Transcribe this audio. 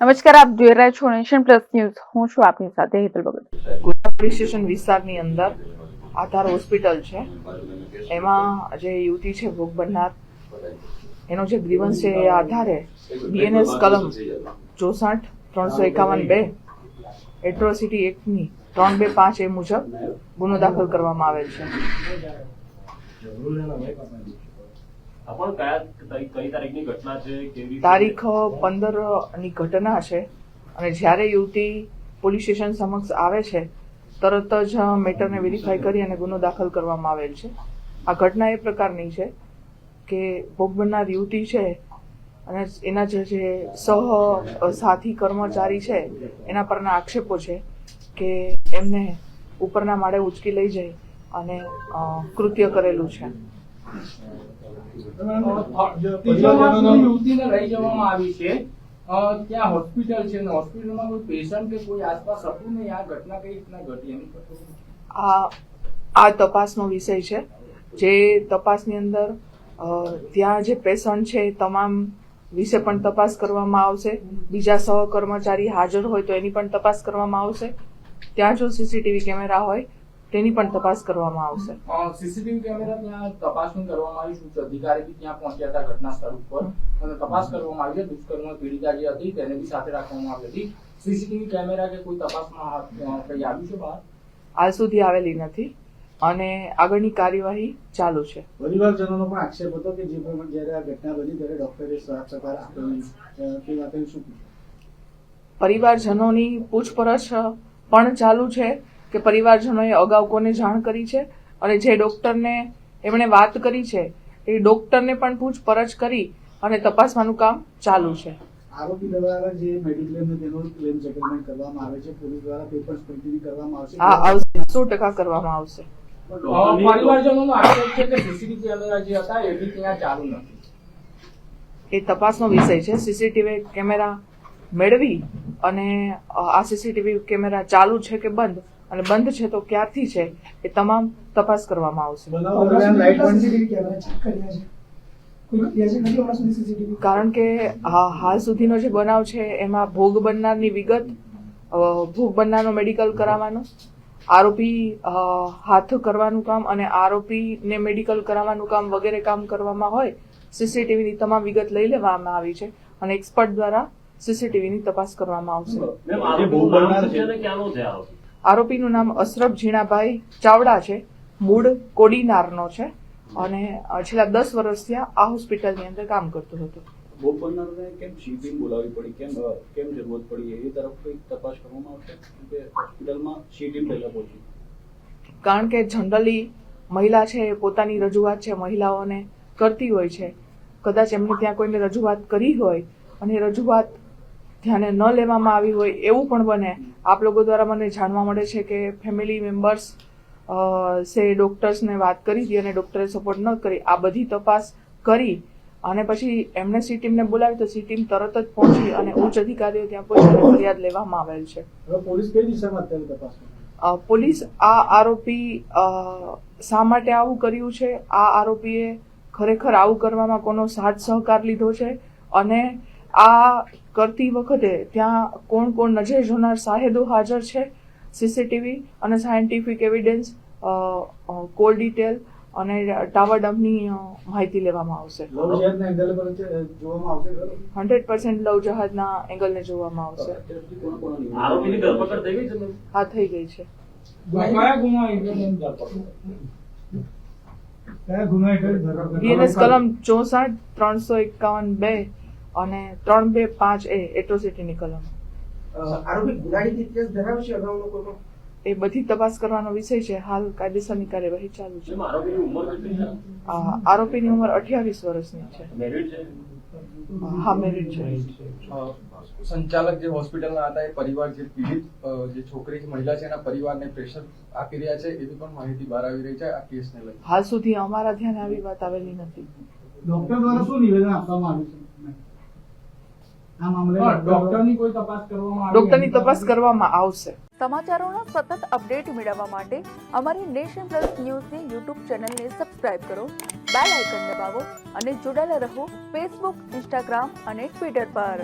નમસ્કાર, આપ જોઈ રહ્યા છો નેશન પ્લસ ન્યૂઝ. હું છું આપની સાથે હેતલ ભગત. ગોધરા પોલીસ સ્ટેશન વિસ્તારની અંદર આધાર હોસ્પિટલ છે. એમાં જે યુવતી છે ભોગ બનનાર, એનો જે ગ્રીવન્સ છે એ આધારે બીએનએસ કલમ 64, 351(2) એટ્રોસિટી એક્ટની 325 એ મુજબ ગુનો દાખલ કરવામાં આવેલ છે. તારીખ 15 ની ઘટના છે અને જ્યારે યુવતી પોલીસ સ્ટેશન સમક્ષ આવે છે તરત જ મેટરને વેરીફાઈ કરી અને ગુનો દાખલ કરવામાં આવેલ છે. આ ઘટના એ પ્રકારની છે કે ભોગ બનનાર યુવતી છે અને એના જે સાથી કર્મચારી છે એના પરના આક્ષેપો છે કે એમને ઉપરના માળે ઉચકી લઈ જઈ અને કૃત્ય કરેલું છે. યુવતીને લઈ જવામાં આવી છે, ત્યાં હોસ્પિટલ છે ને હોસ્પિટલમાં કોઈ પેશન્ટ કે કોઈ આસપાસ હતું નહીં. આ ઘટના કઈ રીતના ઘટી એની આ તપાસનો વિષય છે. જે તપાસની અંદર ત્યાં જે પેશન્ટ છે તમામ વિશે પણ તપાસ કરવામાં આવશે. બીજા સહકર્મચારી હાજર હોય તો એની પણ તપાસ કરવામાં આવશે. ત્યાં જો સીસીટીવી કેમેરા હોય તેની પણ તપાસ કરવામાં આવશે. સીસીટીવી કેમેરા ત્યાં તપાસણી કરવામાં આવી. ઉચ્ચ અધિકારી બી ત્યાં પહોંચ્યા હતા ઘટના સ્થળ ઉપર અને તપાસ કરવામાં આવી છે. દુષ્કર્મ પીડિતા જે હતી તેને બી સાથે રાખવામાં આવી હતી. સીસીટીવી કેમેરા કે કોઈ તપાસમાં કઈ આવ્યું છે બહાર? હાલ સુધી આવેલી નથી અને આગળની કાર્યવાહી ચાલુ છે. પરિવારજનોનો પણ આક્ષેપ હતો કે જે પણ જ્યારે આ ઘટના બની ત્યારે ડોક્ટરે સાથ સહકાર આપ્યો નહીં. તે માટે શું પરિવારજનોની પૂછપરછ પણ ચાલુ છે કે પરિવારજનોએ અગાઉ કોને જાણ કરી છે અને જે ડોક્ટરને એમણે વાત કરી છે એ ડોક્ટરને પણ પૂછપરછ કરી અને તપાસવાનું કામ ચાલુ છે. આરોપી દ્વારા જે મેડિક્લેમ તેનો ક્લેમ સેટલમેન્ટ કરવામાં આવે છે, પોલીસ દ્વારા પેપર્સ કન્ટિન્યુ કરવામાં આવશે? હા, આવશે, 100% કરવામાં આવશે. પરિવારજનોનો આક્ષેપ છે કે સીસીટીવી કેમેરા જે હતા એ બી ત્યાં ચાલુ નથી. એ તપાસનો વિષય છે. સીસીટીવી કેમેરા મેળવી અને આ સીસીટીવી કેમેરા ચાલુ છે કે બંધ અને બંધ છે તો ક્યારથી છે એ તમામ તપાસ કરવામાં આવશે. કારણ કે હાલ સુધીનો જે બનાવ છે એમાં ભોગ બનનારની વિગત, ભોગ બનનારનો મેડિકલ કરાવવાનું, આરોપી હાથ કરવાનું કામ અને આરોપીને મેડિકલ કરાવવાનું કામ વગેરે કામ કરવામાં હોય. સીસીટીવીની તમામ વિગત લઈ લેવામાં આવી છે અને એક્સપર્ટ દ્વારા સીસીટીવીની તપાસ કરવામાં આવશે. આરોપીનું નામ અશરફ ઝીણાભાઈ ચાવડા છે. મૂળ કોડીનારનો છે અને છેલ્લા 10 વર્ષથી આ હોસ્પિટલની અંદર કામ કરતો હતો. ભોગ બનનારને કેમ સીટીમ બોલાવવી પડી, કેમ જરૂરત પડી એ તરફ કોઈ તપાસ કરવામાં આવશે કે હોસ્પિટલમાં સીટીમ પહેલા પહોંચી? કારણ કે જનરલી મહિલા છે એ પોતાની રજૂઆત છે મહિલાઓને કરતી હોય છે. કદાચ એમને ત્યાં કોઈને રજૂઆત કરી હોય અને રજૂઆત ધ્યાને ન લેવામાં આવી હોય એવું પણ બને. આપ લોકો દ્વારા મને જાણવા મળે છે કે ફેમિલી મેમ્બર્સ સે ડોક્ટર્સને વાત કરી હતી અને ડોક્ટરે સપોર્ટ ન કરી. આ બધી તપાસ કરી અને પછી એમને સી ટીમને બોલાવી તો સી ટીમ તરત જ પહોંચી અને ઉચ્ચ અધિકારીઓ ત્યાં પહોંચી ફરિયાદ લેવામાં આવેલ છે. પોલીસ કઈ દિશામાં અત્યારે તપાસ કરે? પોલીસ આ આરોપી શા માટે આવું કર્યું છે, આ આરોપીએ ખરેખર આવું કરવામાં કોનો સાથ સહકાર લીધો છે અને આ કરતી વખતે ત્યાં કોણ કોણ નજર જોનાર સાહેદો હાજર છે, સીસીટીવી અને સાયન્ટિફિક એવિડન્સ, કોલ ડિટેલ અને ટાવર ડમ્પની માહિતી લેવામાં આવશે. 100% લવ જહાજના એંગલને જોવામાં આવશે. હા, થઈ ગઈ છે. બીએનએસ કલમ 64, 351(2) અને 325(a) એટ્રોસિટીની કલમ. એ બધી તપાસ કરવાનો વિષય છે. હાલ કાયદેસરની કાર્યવાહી ચાલુ છે. આરોપીની ઉંમર 28 વર્ષની છે. હા, મેરિડ છે. સંચાલક જે હોસ્પિટલના હતા એ પરિવાર જે પીડિત જે છોકરી મહિલા છે એના પરિવારને પ્રેશર આપી રહ્યા છે એવી પણ માહિતી બહાર આવી રહી છે આ કેસને લઈને. હાલ સુધી અમારા ધ્યાને આવી વાત આવેલી નથી. ડોક્ટર દ્વારા શું નિવેદન આપવામાં આવ્યું છે આ મામલે? ડોક્ટરની કોઈ તપાસ કરવામાં આવી? ડોક્ટરની તપાસ કરવામાં આવશે. સમાચારોનો સતત અપડેટ મેળવવા માટે અમારી નેશન પ્લસ ન્યૂઝની યુટ્યુબ ચેનલને સબસ્ક્રાઇબ કરો, બેલ આઇકન દબાવો અને જોડાયેલા રહો ફેસબુક, ઇન્સ્ટાગ્રામ અને ટ્વિટર પર.